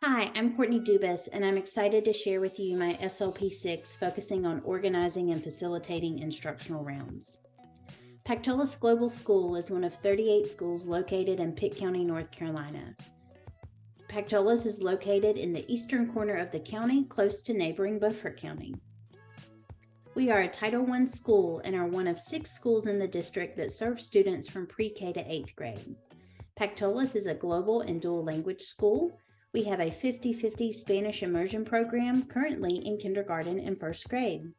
Hi, I'm Courtney Dubas, and I'm excited to share with you my SLP 6 focusing on organizing and facilitating instructional rounds. Pactolus Global School is one of 38 schools located in Pitt County, North Carolina. Pactolus is located in the eastern corner of the county, close to neighboring Beaufort County. We are a Title I school and are one of 6 schools in the district that serve students from pre-K to 8th grade. Pactolus is a global and dual language school. We have a 50-50 Spanish immersion program currently in kindergarten and first grade.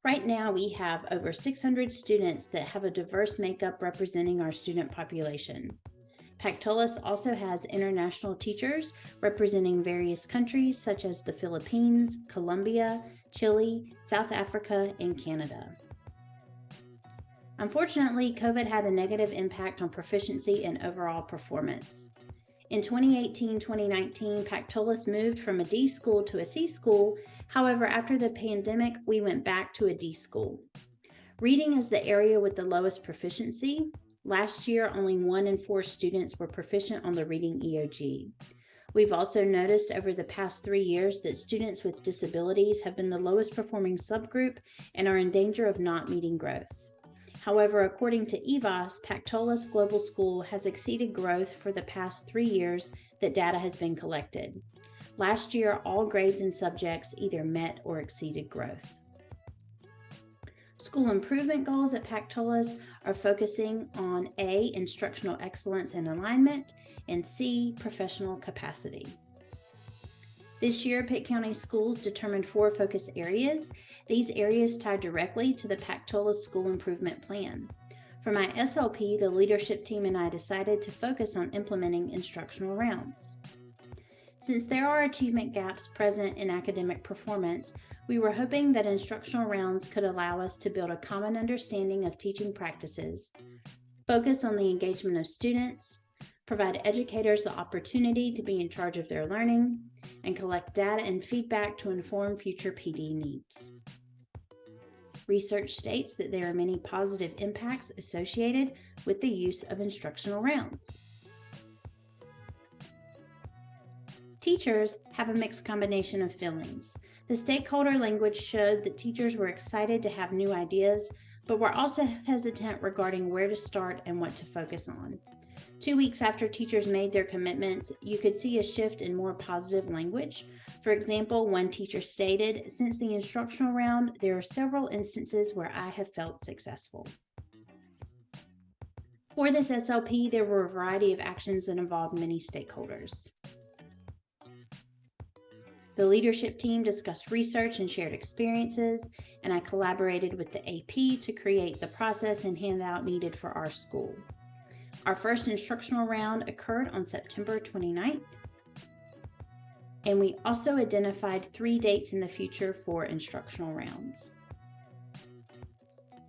Right now, we have over 600 students that have a diverse makeup representing our student population. Pactolus also has international teachers representing various countries such as the Philippines, Colombia, Chile, South Africa, and Canada. Unfortunately, COVID had a negative impact on proficiency and overall performance. In 2018-2019, Pactolus moved from a D school to a C school. However, after the pandemic, we went back to a D school. Reading is the area with the lowest proficiency. Last year, only 1 in 4 students were proficient on the reading EOG. We've also noticed over the past 3 years that students with disabilities have been the lowest performing subgroup and are in danger of not meeting growth. However, according to EVOS, Pactolus Global School has exceeded growth for the past 3 years that data has been collected. Last year, all grades and subjects either met or exceeded growth. School improvement goals at Pactolus are focusing on A, instructional excellence and alignment, and C, professional capacity. This year, Pitt County Schools determined 4 focus areas. These areas tie directly to the Pactolus School Improvement Plan. For my SLP, the leadership team and I decided to focus on implementing instructional rounds. Since there are achievement gaps present in academic performance, we were hoping that instructional rounds could allow us to build a common understanding of teaching practices, focus on the engagement of students, provide educators the opportunity to be in charge of their learning, and collect data and feedback to inform future PD needs. Research states that there are many positive impacts associated with the use of instructional rounds. Teachers have a mixed combination of feelings. The stakeholder language showed that teachers were excited to have new ideas, but were also hesitant regarding where to start and what to focus on. 2 weeks after teachers made their commitments, you could see a shift in more positive language. For example, one teacher stated, "Since the instructional round, there are several instances where I have felt successful." For this SLP, there were a variety of actions that involved many stakeholders. The leadership team discussed research and shared experiences, and I collaborated with the AP to create the process and handout needed for our school. Our first instructional round occurred on September 29th, and we also identified 3 dates in the future for instructional rounds.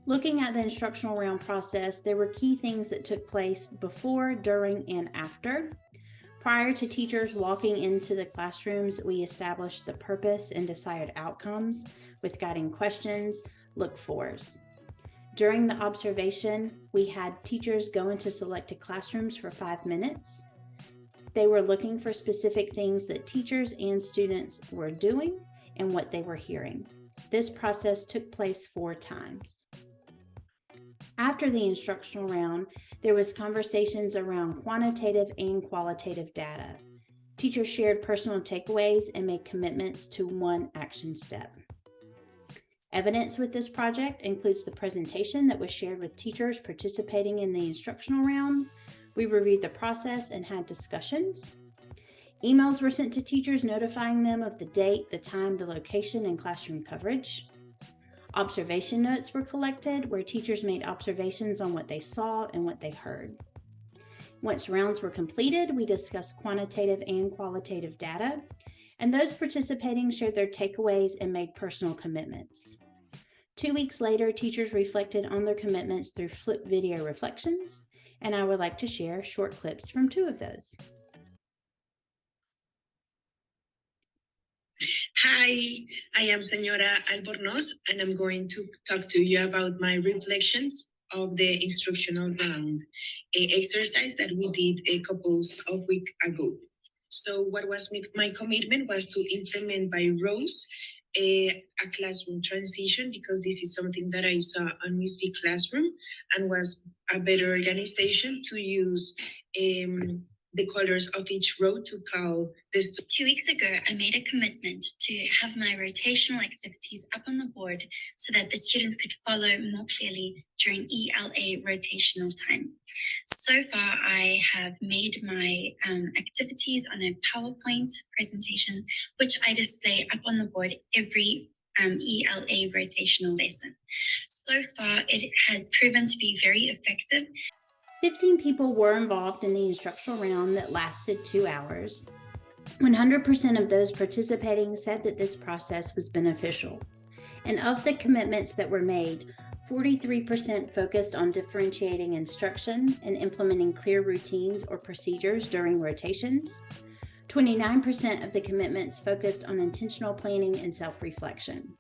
Looking at the instructional round process, there were key things that took place before, during, and after. Prior to teachers walking into the classrooms, we established the purpose and desired outcomes with guiding questions, look-fors. During the observation, we had teachers go into selected classrooms for 5 minutes. They were looking for specific things that teachers and students were doing and what they were hearing. This process took place 4 times. After the instructional round, there was conversations around quantitative and qualitative data. Teachers shared personal takeaways and made commitments to 1 action step. Evidence with this project includes the presentation that was shared with teachers participating in the instructional round. We reviewed the process and had discussions. Emails were sent to teachers notifying them of the date, the time, the location, and classroom coverage. Observation notes were collected where teachers made observations on what they saw and what they heard. Once rounds were completed, we discussed quantitative and qualitative data, and those participating shared their takeaways and made personal commitments. 2 weeks later, teachers reflected on their commitments through flip video reflections, and I would like to share short clips from 2 of those. Hi, I am Senora Albornoz, and I'm going to talk to you about my reflections of the instructional round, an exercise that we did a couple of weeks ago. So what was my commitment was to implement by rows a classroom transition, because this is something that I saw on Miss B classroom and was a better organization to use the colors of each row to call the students. 2 weeks ago, I made a commitment to have my rotational activities up on the board so that the students could follow more clearly during ELA rotational time. So far, I have made my activities on a PowerPoint presentation, which I display up on the board every ELA rotational lesson. So far, it has proven to be very effective. 15 people were involved in the instructional round that lasted 2 hours. 100% of those participating said that this process was beneficial. And of the commitments that were made, 43% focused on differentiating instruction and implementing clear routines or procedures during rotations. 29% of the commitments focused on intentional planning and self-reflection.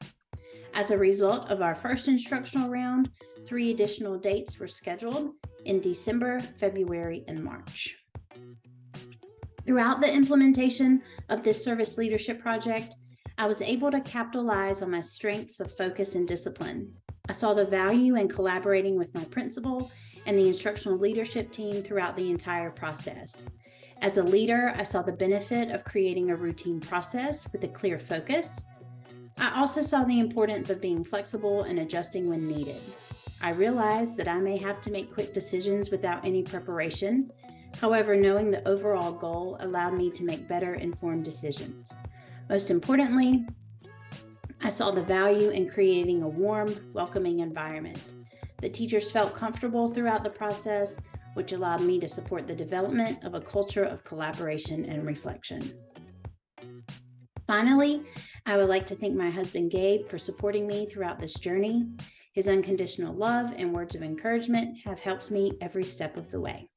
As a result of our first instructional round, 3 additional dates were scheduled in December, February, and March. Throughout the implementation of this service leadership project, I was able to capitalize on my strengths of focus and discipline. I saw the value in collaborating with my principal and the instructional leadership team throughout the entire process. As a leader, I saw the benefit of creating a routine process with a clear focus. I also saw the importance of being flexible and adjusting when needed. I realized that I may have to make quick decisions without any preparation. However, knowing the overall goal allowed me to make better informed decisions. Most importantly, I saw the value in creating a warm, welcoming environment. The teachers felt comfortable throughout the process, which allowed me to support the development of a culture of collaboration and reflection. Finally, I would like to thank my husband, Gabe, for supporting me throughout this journey. His unconditional love and words of encouragement have helped me every step of the way.